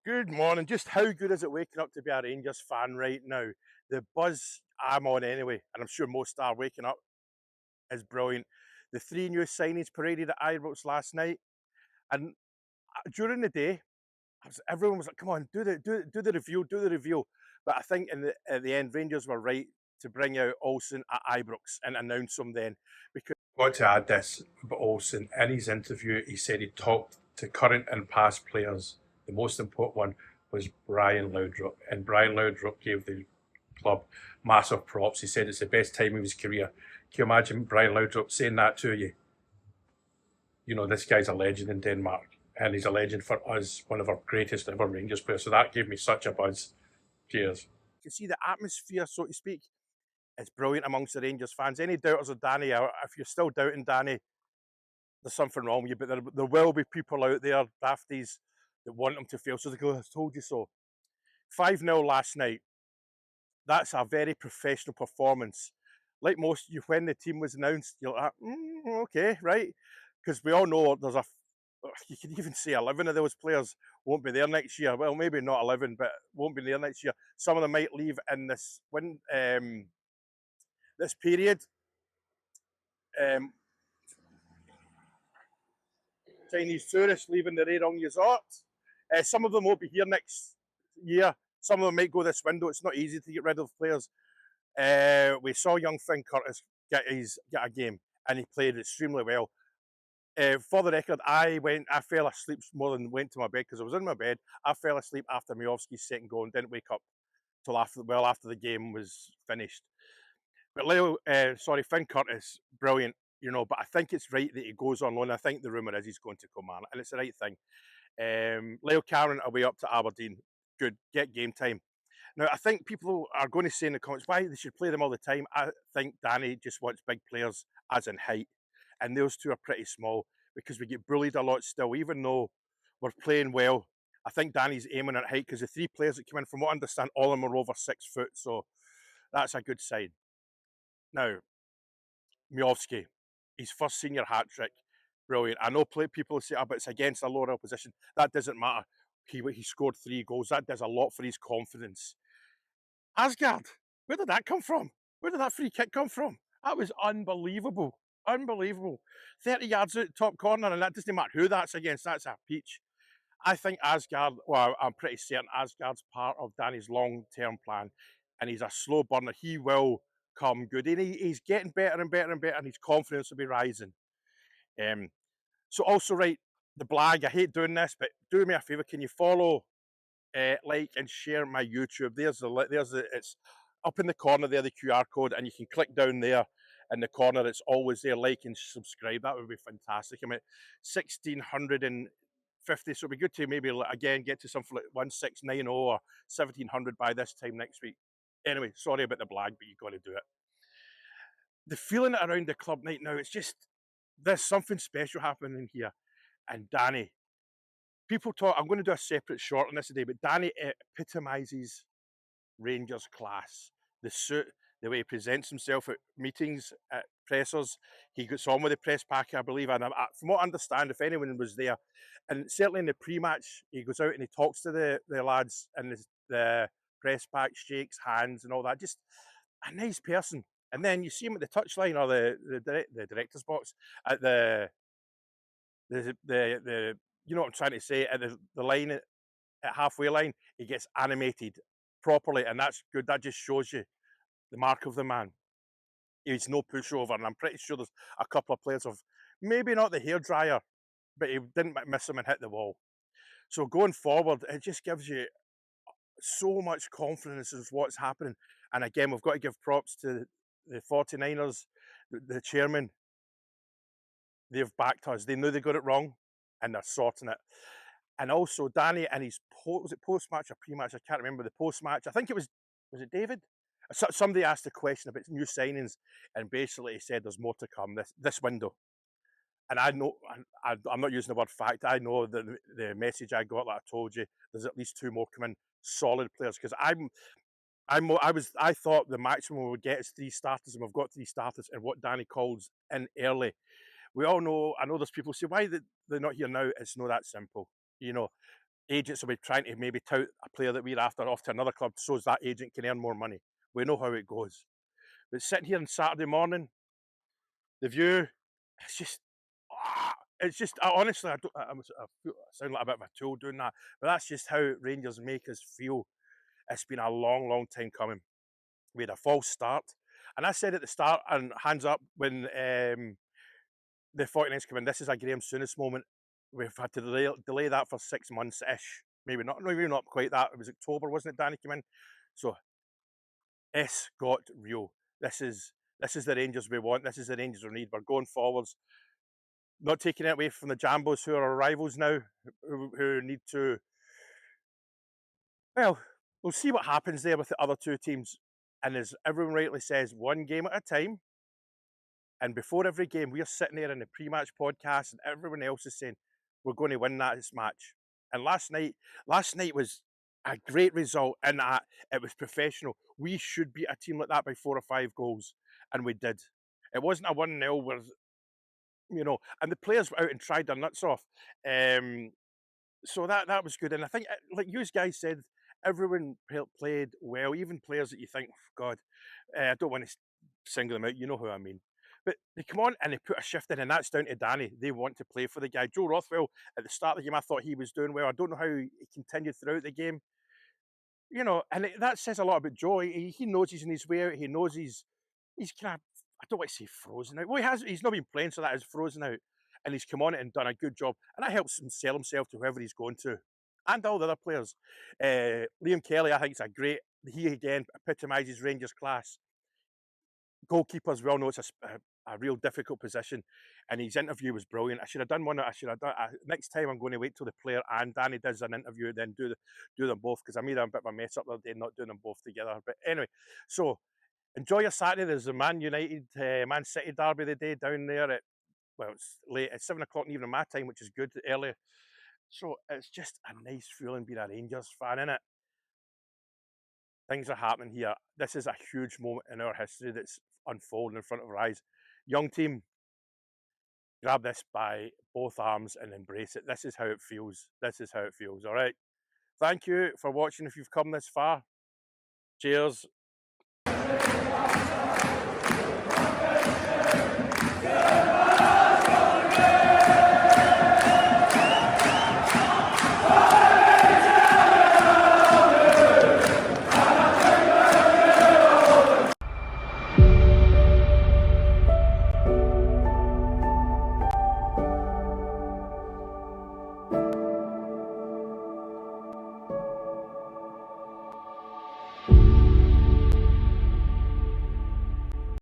Good morning. Just how good is it waking up to be a Rangers fan right now? The buzz I'm on anyway, and I'm sure most are waking up, is brilliant. The three new signings paraded at Ibrox last night, and during the day, everyone was like, "Come on, do the reveal, do the reveal." But I think at the end, Rangers were right to bring out Olsen at Ibrox and announce him then, because got to add this about Olsen. In his interview, he said he talked to current and past players. The most important one was Brian Laudrup, and Brian Laudrup gave the club massive props. He said it's the best time of his career. Can you imagine Brian Laudrup saying that to you? You know, this guy's a legend in Denmark, and he's a legend for us, one of our greatest ever Rangers players. So that gave me such a buzz. Cheers. You can see the atmosphere, so to speak, is brilliant amongst the Rangers fans. Any doubters of Danny, or if you're still doubting Danny, there's something wrong with you, but there will be people out there, drafties, that want him to fail. So they go, I told you so. 5-0 last night. That's a very professional performance. Like most, you when the team was announced, you're like, okay, right? Because we all know you can even say 11 of those players won't be there next year. Well, maybe not 11, but won't be there next year. Some of them might leave in this period. Um, Chinese tourists leaving the Rayrong Resort. Some of them won't be here next year. Some of them might go this window. It's not easy to get rid of players. We saw young Finn Curtis get a game, and he played extremely well. For the record, I fell asleep more than went to my bed because I was in my bed. I fell asleep after Miovski's second goal and didn't wake up till after the game was finished. But Finn Curtis, brilliant, but I think it's right that he goes on loan. I think the rumour is he's going to come on, and it's the right thing. Lyle Cameron away up to Aberdeen. Good, get game time. Now, I think people are going to say in the comments why they should play them all the time. I think Danny just wants big players, as in height, and those two are pretty small because we get bullied a lot still, even though we're playing well. I think Danny's aiming at height because the three players that come in, from what I understand, all of them are over 6 foot, so that's a good sign. Now, Miovski, his first senior hat trick, brilliant. I know people say, but it's against a lower opposition. That doesn't matter. He scored 3 goals. That does a lot for his confidence. Asgard, where did that come from? Where did that free kick come from? That was unbelievable. Unbelievable. 30 yards out, top corner, and that doesn't matter who that's against. That's a peach. I think Asgard, well, I'm pretty certain Asgard's part of Danny's long-term plan, and he's a slow burner. He will come good, and he's getting better and better and better, and his confidence will be rising. Um, so also, right, the blag, I hate doing this, but do me a favour, can you follow, like, and share my YouTube? It's up in the corner there, the QR code, and you can click down there in the corner. It's always there. Like and subscribe. That would be fantastic. I'm at 1,650, so it'd be good to maybe again get to something like 1,690 or 1,700 by this time next week. Anyway, sorry about the blag, but you've got to do it. The feeling around the club right now, it's just there's something special happening here. And Danny, people talk. I'm going to do a separate short on this today, but Danny epitomizes Rangers class. The suit, the way he presents himself at meetings, at pressers, he gets on with the press pack, I believe. And from what I understand, if anyone was there, and certainly in the pre-match, he goes out and he talks to the lads in the press pack, shakes hands and all that. Just a nice person. And then you see him at the touchline or the director's box at the you know what I'm trying to say, at the line at halfway line, he gets animated properly, and that's good. That just shows you the mark of the man. He's no pushover, and I'm pretty sure there's a couple of players of maybe not the hairdryer, but he didn't miss him and hit the wall. So going forward, it just gives you so much confidence in what's happening. And again, we've got to give props to the 49ers, the chairman. They've backed us. They knew they got it wrong, and they're sorting it. And also Danny and his was it post-match or pre-match? I can't remember the post-match. I think it was it David? Somebody asked a question about new signings, and basically he said there's more to come this window. And I know I'm not using the word fact. I know the message I got that I told you. There's at least 2 more coming, solid players. Because I thought the maximum we would get is 3 starters, and we've got 3 starters. And what Danny calls in early, we all know. I know there's people say why they're not here now. It's not that simple. You know, agents will be trying to maybe tout a player that we're after off to another club so that agent can earn more money. We know how it goes. But sitting here on Saturday morning, the view, it's just honestly, I sound like a bit of a tool doing that, but that's just how Rangers make us feel. It's been a long, long time coming. We had a false start, and I said at the start, and hands up when the 49ers come in, this is a Graham Souness moment. We've had to delay that for 6 months-ish. Maybe not quite that. It was October, wasn't it, Danny came in? So it's got real. This is the Rangers we want. This is the Rangers we need. We're going forwards. Not taking it away from the Jambos who are our rivals now, who need to... Well, we'll see what happens there with the other two teams. And as everyone rightly says, one game at a time. And before every game, we're sitting there in the pre-match podcast and everyone else is saying, we're going to win this match. And last night was a great result in that it was professional. We should beat a team like that by 4 or 5 goals. And we did. It wasn't a 1-0 where, and the players were out and tried their nuts off. So that was good. And I think, like you guys said, everyone played well, even players that you think, oh, God, I don't want to single them out. You know who I mean. But they come on and they put a shift in, and that's down to Danny. They want to play for the guy. Joe Rothwell, at the start of the game, I thought he was doing well. I don't know how he continued throughout the game. And that says a lot about Joe. He knows he's in his way out. He knows he's kind of, I don't want to say frozen out. Well, he's not been playing, so that is frozen out. And he's come on it and done a good job. And that helps him sell himself to whoever he's going to. And all the other players. Liam Kelly, I think, he again epitomises Rangers class. Goalkeepers well know it's a real difficult position, and his interview was brilliant. I should have done one. Next time I'm going to wait till the player and Danny does an interview, then do them both, because I made a bit of a mess up the other day not doing them both together. But anyway, so enjoy your Saturday. There's a Man City derby the day down there it's late. It's 7 o'clock in the evening my time, which is good, early. So it's just a nice feeling being a Rangers fan, innit? Things are happening here. This is a huge moment in our history that's unfolding in front of our eyes. Young team, grab this by both arms and embrace it. This is how it feels. This is how it feels, all right? Thank you for watching if you've come this far. Cheers. Yeah.